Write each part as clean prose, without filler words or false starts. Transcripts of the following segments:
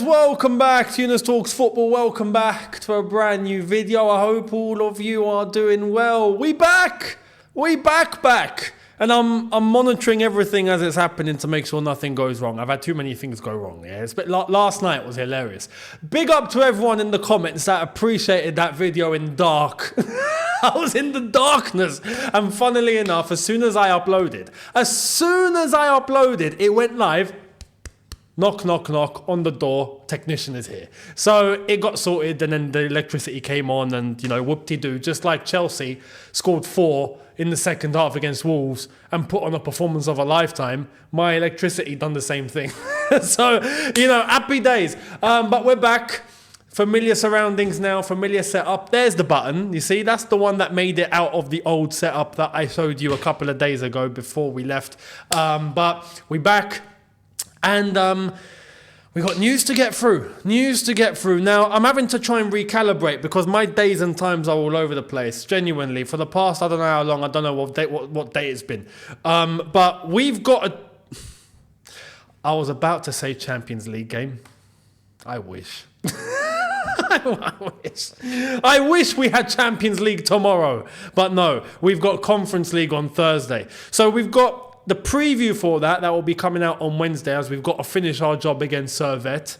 guys, welcome back to Younes Talks Football. Welcome back to a brand new video. I hope all of you are doing well. We back. And I'm monitoring everything as it's happening to make sure nothing goes wrong. I've had too many things go wrong. Yeah, last night was hilarious. Big up to everyone in the comments that appreciated that video in dark. I was in the darkness. And funnily enough, as soon as I uploaded, it went live. Knock, knock, knock on the door. Technician is here. So it got sorted, and then the electricity came on, and whoop-de-doo. Just like Chelsea scored 4 in the second half against Wolves and put on a performance of a lifetime, my electricity done the same thing. So happy days. But we're back. Familiar surroundings now. Familiar setup. There's the button. You see, that's the one that made it out of the old setup that I showed you a couple of days ago before we left. But we're back. And we got news to get through. Now, I'm having to try and recalibrate because my days and times are all over the place. Genuinely, for the past, I don't know how long. I don't know what day it's been. But we've got I was about to say Champions League game. I wish. I wish we had Champions League tomorrow. But no, we've got Conference League on Thursday. So we've got the preview for that will be coming out on Wednesday, as we've got to finish our job against Servette.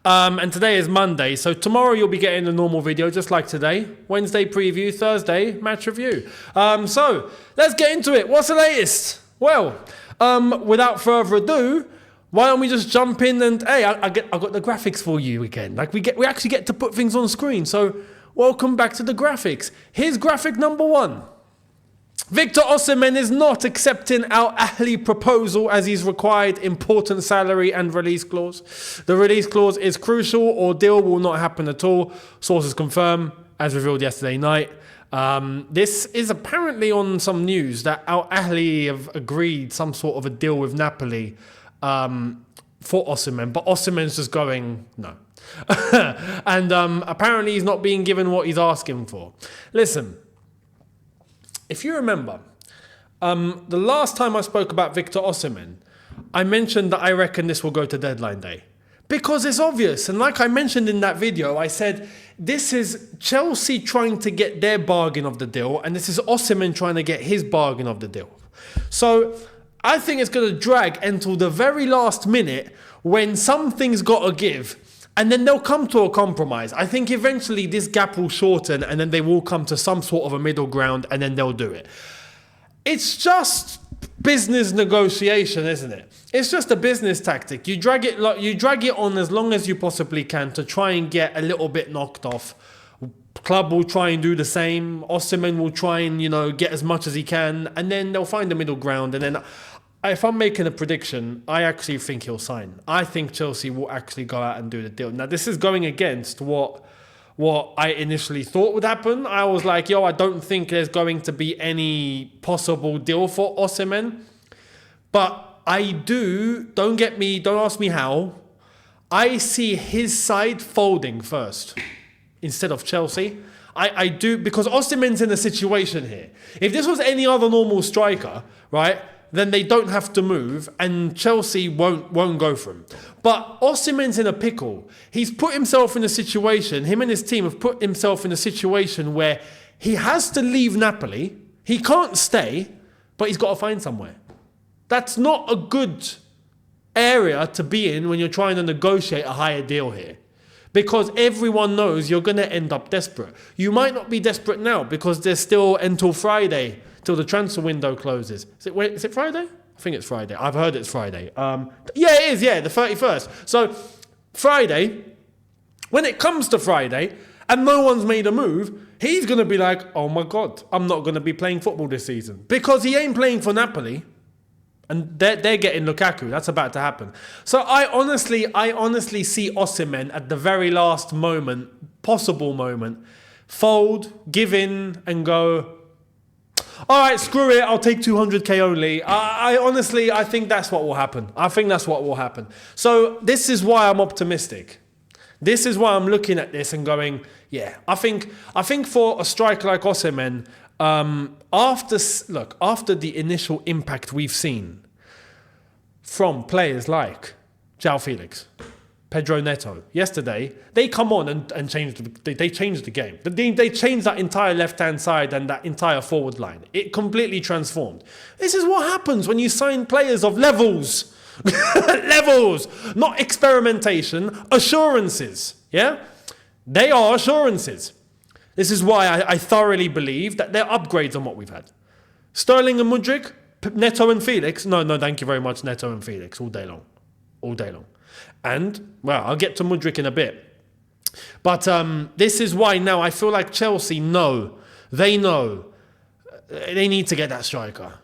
And today is Monday, so tomorrow you'll be getting a normal video just like today. Wednesday preview, Thursday match review. So let's get into it. What's the latest? Well, without further ado, why don't we just jump in and I got the graphics for you again. Like we actually get to put things on screen. So welcome back to the graphics. Here's graphic number 1. Victor Osimhen is not accepting Al Ahly proposal as he's required important salary and release clause. The release clause is crucial or deal will not happen at all. Sources confirm, as revealed yesterday night. This is apparently on some news that Al Ahly have agreed some sort of a deal with Napoli for Osimhen, but Osimhen's just going, no. And apparently he's not being given what he's asking for. Listen. If you remember, the last time I spoke about Victor Osimhen, I mentioned that I reckon this will go to deadline day. Because it's obvious. And like I mentioned in that video, I said, this is Chelsea trying to get their bargain of the deal, and this is Osimhen trying to get his bargain of the deal. So I think it's going to drag until the very last minute when something's got to give. And then they'll come to a compromise. I think eventually this gap will shorten and then they will come to some sort of a middle ground and then they'll do it. It's just business negotiation, isn't it? It's just a business tactic. You drag it on as long as you possibly can to try and get a little bit knocked off. Club will try and do the same. Osimhen will try and, get as much as he can. And then they'll find a middle ground. And then if I'm making a prediction, I actually think he'll sign. I think Chelsea will actually go out and do the deal. Now, this is going against what I initially thought would happen. I was like, I don't think there's going to be any possible deal for Osimhen. But I do, don't ask me how, I see his side folding first instead of Chelsea. I do, because Osimhen's in a situation here. If this was any other normal striker, right, then they don't have to move and Chelsea won't go for him. But Osimhen's in a pickle. He's put himself in a situation, him and his team have put himself in a situation where he has to leave Napoli. He can't stay, but he's got to find somewhere. That's not a good area to be in when you're trying to negotiate a higher deal here. Because everyone knows you're going to end up desperate. You might not be desperate now because there's still until Friday till the transfer window closes. Is it Friday? I think it's Friday. I've heard it's Friday. Yeah, it is. Yeah, the 31st. So Friday, when it comes to Friday and no one's made a move, he's going to be like, oh my God, I'm not going to be playing football this season. Because he ain't playing for Napoli. And they're getting Lukaku. That's about to happen. So I honestly see Osimhen at the very last moment, possible moment, fold, give in and go, all right, screw it, I'll take 200k only. I think that's what will happen. So this is why I'm optimistic. This is why I'm looking at this and going, yeah, I think for a striker like Osimhen, after the initial impact we've seen from players like Felix, Pedro Neto, yesterday, they come on and they changed the game. They changed that entire left-hand side and that entire forward line. It completely transformed. This is what happens when you sign players of levels. Levels, not experimentation, assurances. Yeah? They are assurances. This is why I thoroughly believe that they're upgrades on what we've had. Sterling and Mudryk, Neto and Felix. No, thank you very much, Neto and Felix, all day long. All day long. And, well, I'll get to Mudryk in a bit. But this is why now I feel like Chelsea know they need to get that striker.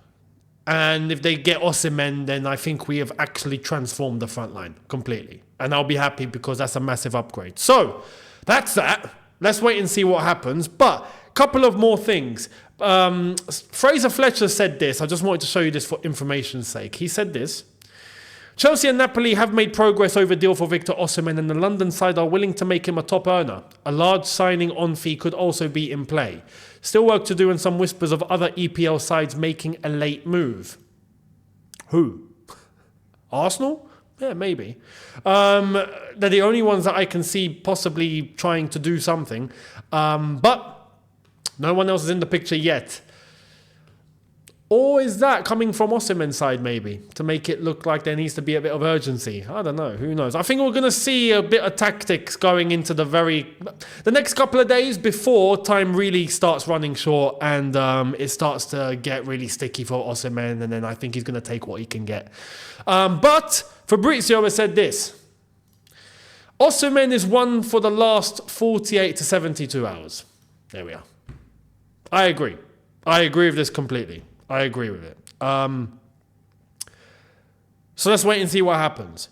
And if they get Osimhen, then I think we have actually transformed the front line completely. And I'll be happy because that's a massive upgrade. So, that's that. Let's wait and see what happens. But, a couple of more things. Fraser Fletcher said this. I just wanted to show you this for information's sake. He said this. Chelsea and Napoli have made progress over deal for Victor Osimhen, and the London side are willing to make him a top earner. A large signing on fee could also be in play. Still work to do and some whispers of other EPL sides making a late move. Who? Arsenal? Yeah, maybe. They're the only ones that I can see possibly trying to do something. But no one else is in the picture yet. Or is that coming from Osimhen's side, maybe, to make it look like there needs to be a bit of urgency? I don't know. Who knows? I think we're going to see a bit of tactics going into the next couple of days before time really starts running short and it starts to get really sticky for Osimhen, and then I think he's going to take what he can get. But Fabrizio has said this. Osimhen is one for the last 48 to 72 hours. There we are. I agree. I agree with this completely. I agree with it. So let's wait and see what happens.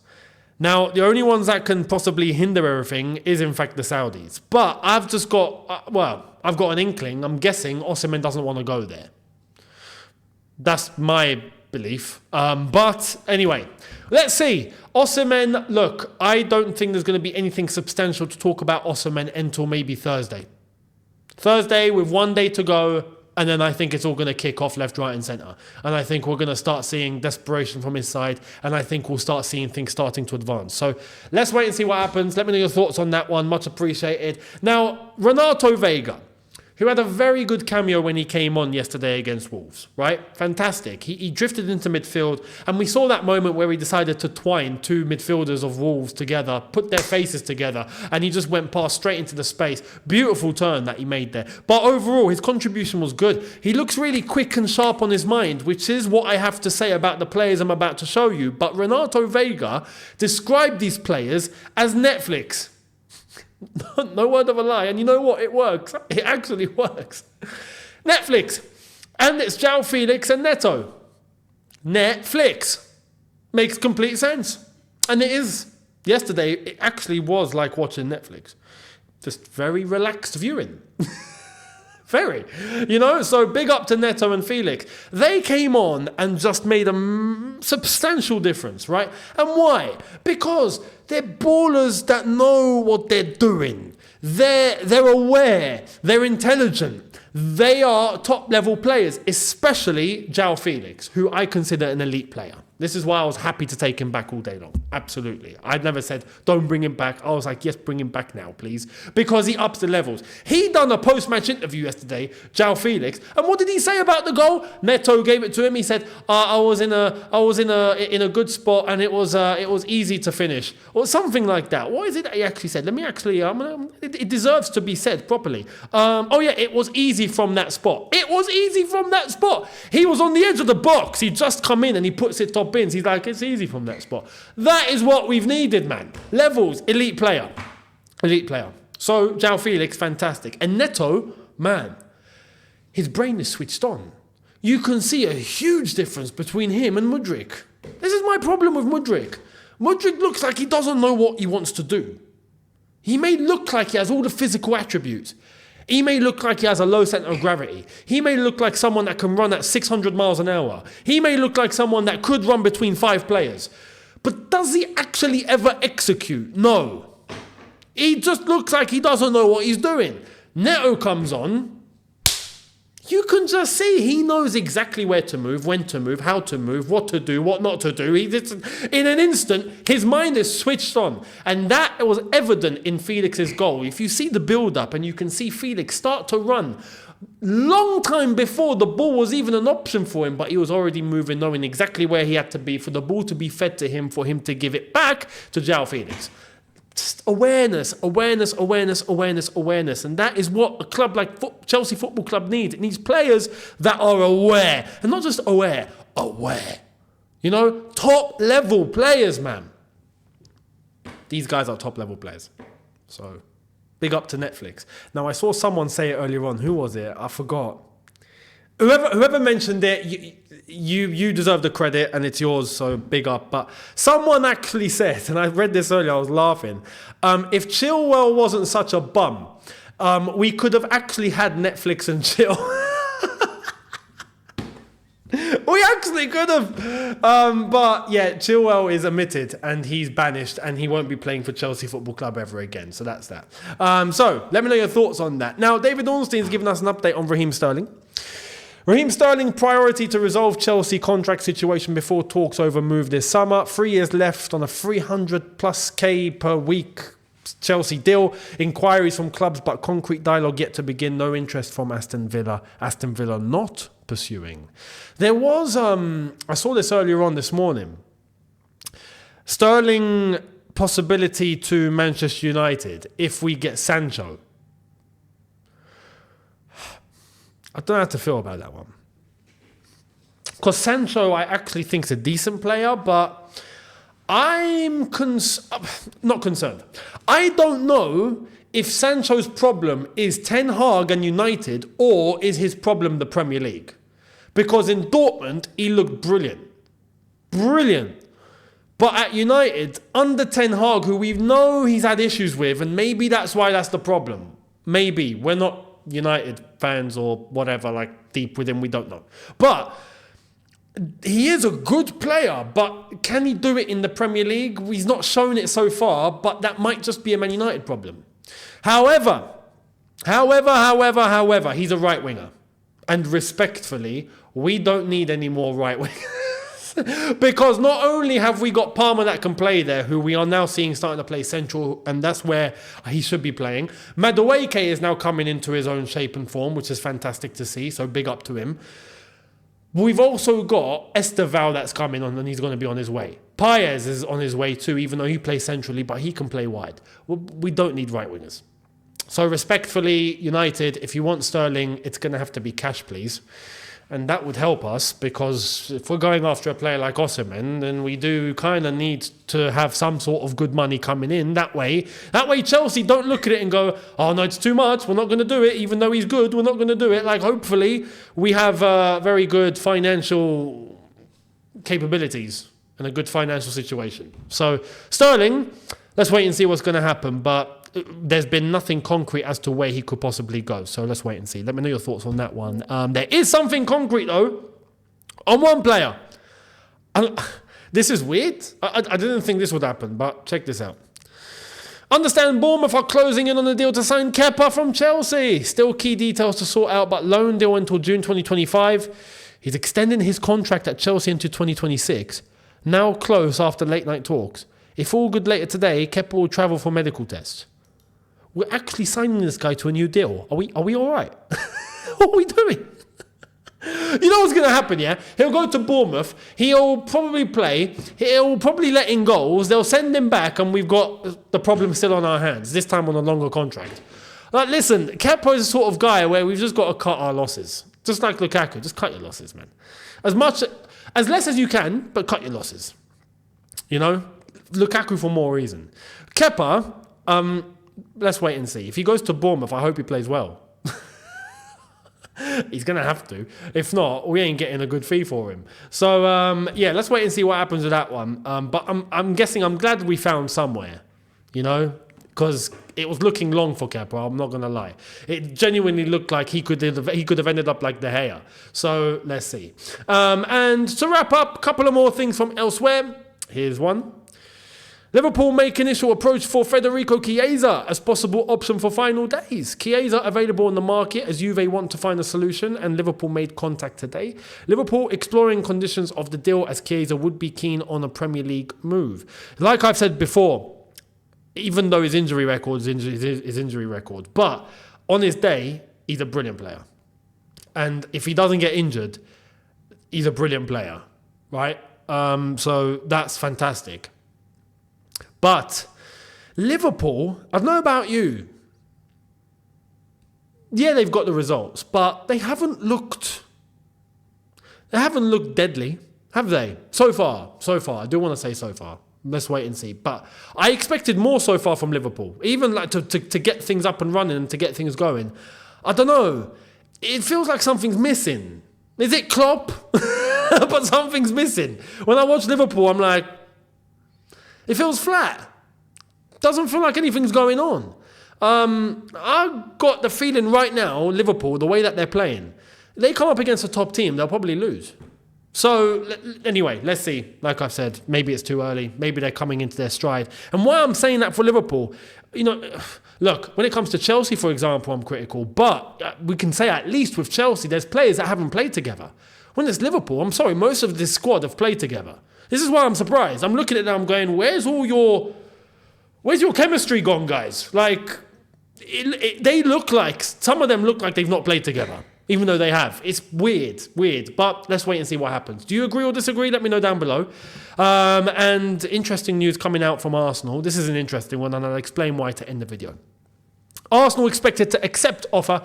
Now, the only ones that can possibly hinder everything is, in fact, the Saudis. But I've just got, I've got an inkling. I'm guessing Osimhen doesn't want to go there. That's my belief. But anyway, let's see. Osimhen, look, I don't think there's going to be anything substantial to talk about Osimhen until maybe Thursday. Thursday with 1 day to go. And then I think it's all going to kick off left, right and centre. And I think we're going to start seeing desperation from his side. And I think we'll start seeing things starting to advance. So let's wait and see what happens. Let me know your thoughts on that one. Much appreciated. Now, Renato Vega, who had a very good cameo when he came on yesterday against Wolves, right? Fantastic. He drifted into midfield, and we saw that moment where he decided to twine two midfielders of Wolves together, put their faces together, and he just went past straight into the space. Beautiful turn that he made there. But overall, his contribution was good. He looks really quick and sharp on his mind, which is what I have to say about the players I'm about to show you. But Renato Vega described these players as Netflix. No word of a lie. And you know what? It works. It actually works. Netflix. And it's João Felix and Neto. Netflix. Makes complete sense. And it is. Yesterday, it actually was like watching Netflix. Just very relaxed viewing. Very. You know, so big up to Neto and Felix. They came on and just made a substantial difference, right? And why? Because they're ballers that know what they're doing. They're aware. They're intelligent. They are top-level players, especially João Felix, who I consider an elite player. This is why I was happy to take him back all day long. Absolutely. I'd never said, don't bring him back. I was like, yes, bring him back now, please. Because he ups the levels. He done a post-match interview yesterday, João Felix. And what did he say about the goal? Neto gave it to him. He said, I was in a good spot and it was easy to finish. Or something like that. What is it that he actually said? Let me actually, it deserves to be said properly. It was easy from that spot. It was easy from that spot. He was on the edge of the box. He just come in and he puts it top bins. He's like, it's easy from that spot. That is what we've needed, man. Levels, elite player. Elite player. So, João Felix, fantastic. And Neto, man, his brain is switched on. You can see a huge difference between him and Mudryk. This is my problem with Mudryk. Mudryk looks like he doesn't know what he wants to do. He may look like he has all the physical attributes. He may look like he has a low center of gravity. He may look like someone that can run at 600 miles an hour. He may look like someone that could run between 5 players. But does he actually ever execute? No. He just looks like he doesn't know what he's doing. Neto comes on. You can just see he knows exactly where to move, when to move, how to move, what to do, what not to do. In an instant, his mind is switched on. And that was evident in Felix's goal. If you see the build-up and you can see Felix start to run, long time before the ball was even an option for him, but he was already moving, knowing exactly where he had to be for the ball to be fed to him, for him to give it back to João Felix. Just awareness. And that is what a club like Chelsea Football Club needs. It needs players that are aware. And not just aware. You know, top level players, man. These guys are top level players. So, big up to Netflix. Now, I saw someone say it earlier on. Who was it? I forgot. Whoever mentioned it, you deserve the credit and it's yours, so big up. But someone actually said, and I read this earlier, I was laughing, if Chilwell wasn't such a bum, we could have actually had Netflix and chill. We actually could have. But yeah, Chilwell is omitted and he's banished and he won't be playing for Chelsea Football Club ever again. So that's that. So let me know your thoughts on that. Now, David Ornstein's given us an update on Raheem Sterling. Raheem Sterling, priority to resolve Chelsea contract situation before talks over move this summer. 3 years left on a 300+ per week Chelsea deal. Inquiries from clubs, but concrete dialogue yet to begin. No interest from Aston Villa. Aston Villa not pursuing. There was, I saw this earlier on this morning. Sterling possibility to Manchester United if we get Sancho. I don't know how to feel about that one. Because Sancho, I actually think is a decent player, but I'm not concerned. I don't know if Sancho's problem is Ten Hag and United or is his problem the Premier League. Because in Dortmund, he looked brilliant. Brilliant. But at United, under Ten Hag, who we know he's had issues with, and maybe that's why that's the problem. Maybe. We're not United fans or whatever, like deep within, we don't know. But he is a good player, but can he do it in the Premier League? He's not shown it so far, but that might just be a Man United problem. However, he's a right winger. And respectfully, we don't need any more right wingers. Because not only have we got Palmer that can play there, who we are now seeing starting to play central, and that's where he should be playing. Madueke is now coming into his own shape and form, which is fantastic to see, so big up to him. We've also got Esteval that's coming on, and he's going to be on his way. Paez is on his way too, even though he plays centrally, but he can play wide. We don't need right wingers. So respectfully, United, if you want Sterling, it's going to have to be cash, please. And that would help us, because if we're going after a player like Osimhen, then we do kind of need to have some sort of good money coming in. That way Chelsea don't look at it and go, oh no, it's too much, we're not going to do it. Even though he's good, we're not going to do it. Like, hopefully we have very good financial capabilities and a good financial situation. So Sterling, let's wait and see what's going to happen. But there's been nothing concrete as to where he could possibly go. So let's wait and see. Let me know your thoughts on that one. There is something concrete, though, on one player. This is weird. I didn't think this would happen, but check this out. Understand Bournemouth are closing in on a deal to sign Kepa from Chelsea. Still key details to sort out, but loan deal until June 2025. He's extending his contract at Chelsea into 2026. Now close after late-night talks. If all good later today, Kepa will travel for medical tests. We're actually signing this guy to a new deal. Are we all right? What are we doing? You know what's going to happen, yeah? He'll go to Bournemouth. He'll probably play. He'll probably let in goals. They'll send him back, and we've got the problem still on our hands, this time on a longer contract. Like, listen, Kepa is the sort of guy where we've just got to cut our losses. Just like Lukaku, just cut your losses, man. As less as you can, but cut your losses. You know? Lukaku for more reason. Kepa, let's wait and see. If he goes to Bournemouth, I hope he plays well. He's going to have to. If not, we ain't getting a good fee for him. So, yeah, let's wait and see what happens with that one. But I'm guessing, I'm glad we found somewhere, you know, because it was looking long for Kepa, I'm not going to lie. It genuinely looked like he could have ended up like De Gea. So, let's see. And to wrap up, a couple of more things from elsewhere. Here's one. Liverpool make initial approach for Federico Chiesa as possible option for final days. Chiesa available on the market as Juve want to find a solution, and Liverpool made contact today. Liverpool exploring conditions of the deal as Chiesa would be keen on a Premier League move. Like I've said before, even though his injury record is his injury record, but on his day, he's a brilliant player. And if he doesn't get injured, he's a brilliant player, right? So that's fantastic. But Liverpool, I don't know about you. Yeah, they've got the results, but they haven't looked deadly, have they? So far. I do want to say so far. Let's wait and see. But I expected more so far from Liverpool, even like to get things up and running and to get things going. I don't know. It feels like something's missing. Is it Klopp? But something's missing. When I watch Liverpool, I'm like, it feels flat. Doesn't feel like anything's going on. I've got the feeling right now, Liverpool, the way that they're playing, they come up against a top team, they'll probably lose. So, anyway, let's see. Like I've said, maybe it's too early. Maybe they're coming into their stride. And why I'm saying that for Liverpool, look, when it comes to Chelsea, for example, I'm critical. But we can say at least with Chelsea, there's players that haven't played together. When it's Liverpool, I'm sorry, most of this squad have played together. This is why I'm surprised. I'm looking at it now, I'm going, where's your chemistry gone, guys? Like, they look like, some of them look like they've not played together, even though they have. It's weird. But let's wait and see what happens. Do you agree or disagree? Let me know down below. And interesting news coming out from Arsenal. This is an interesting one, and I'll explain why to end the video. Arsenal expected to accept offer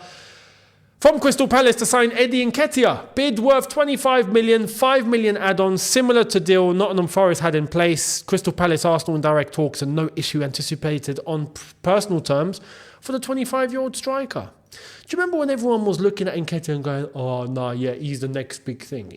from Crystal Palace to sign Eddie Nketiah. Bid worth 25 million, 5 million add-ons, similar to deal Nottingham Forest had in place. Crystal Palace, Arsenal in direct talks, and no issue anticipated on personal terms for the 25-year-old striker. Do you remember when everyone was looking at Nketiah and going, oh, no, yeah, he's the next big thing.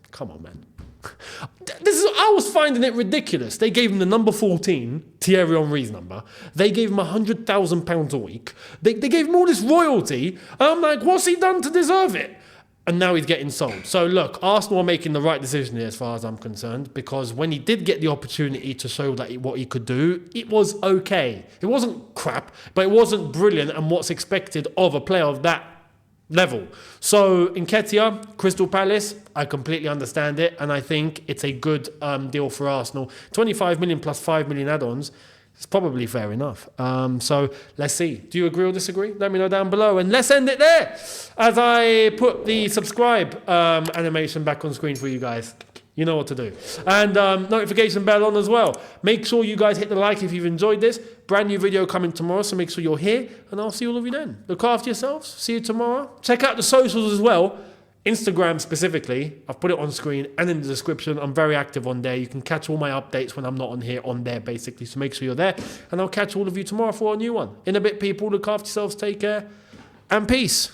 Come on, man. I was finding it ridiculous. They gave him the number 14, Thierry Henry's number. They gave him £100,000 a week. They gave him all this royalty. And I'm like, what's he done to deserve it? And now he's getting sold. So look, Arsenal are making the right decision here as far as I'm concerned, because when he did get the opportunity to show that what he could do, it was okay. It wasn't crap, but it wasn't brilliant and what's expected of a player of that level. So Nketiah, Crystal Palace, I completely understand it, and I think it's a good deal for Arsenal. 25 million plus 5 million add-ons, it's probably fair enough. So let's see. Do you agree or disagree? Let me know down below, and let's end it there as I put the subscribe animation back on screen for you guys. You know what to do. And notification bell on as well. Make sure you guys hit the like if you've enjoyed this. Brand new video coming tomorrow, so make sure you're here. And I'll see all of you then. Look after yourselves. See you tomorrow. Check out the socials as well. Instagram specifically. I've put it on screen and in the description. I'm very active on there. You can catch all my updates when I'm not on here, on there basically. So make sure you're there. And I'll catch all of you tomorrow for a new one. In a bit, people. Look after yourselves. Take care. And peace.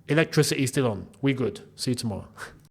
Electricity still on. We good. See you tomorrow.